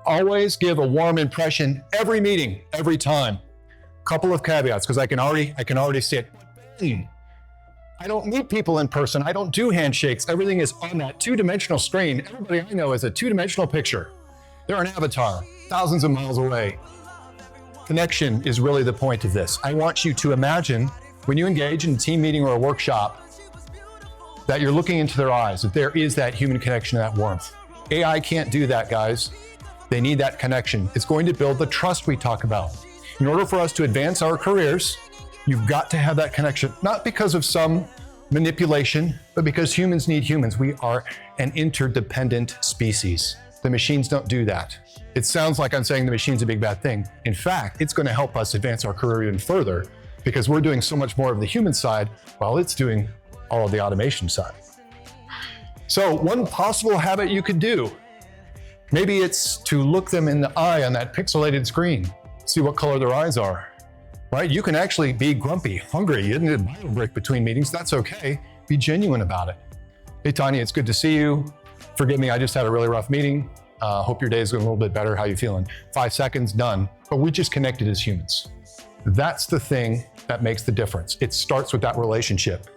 Always give a warm impression every meeting, every time. Couple of caveats, because I can already see it. I don't meet people in person. I don't do handshakes. Everything is on that two-dimensional screen. Everybody I know is a two-dimensional picture. They're an avatar, thousands of miles away. Connection is really the point of this. I want you to imagine when you engage in a team meeting or a workshop that you're looking into their eyes, that there is that human connection, that warmth. AI can't do that, guys. They need that connection. It's going to build the trust we talk about. In order for us to advance our careers, you've got to have that connection, not because of some manipulation, but because humans need humans. We are an interdependent species. The machines don't do that. It sounds like I'm saying the machine's a big bad thing. In fact, it's going to help us advance our career even further because we're doing so much more of the human side while it's doing all of the automation side. So one possible habit you could do, maybe it's to look them in the eye on that pixelated screen, see what color their eyes are, right? You can actually be grumpy, hungry. You didn't need a break between meetings. That's okay. Be genuine about it. Hey, Tanya, it's good to see you. Forgive me, I just had a really rough meeting. Hope your day is going a little bit better. How you feeling? 5 seconds, done. But we just connected as humans. That's the thing that makes the difference. It starts with that relationship.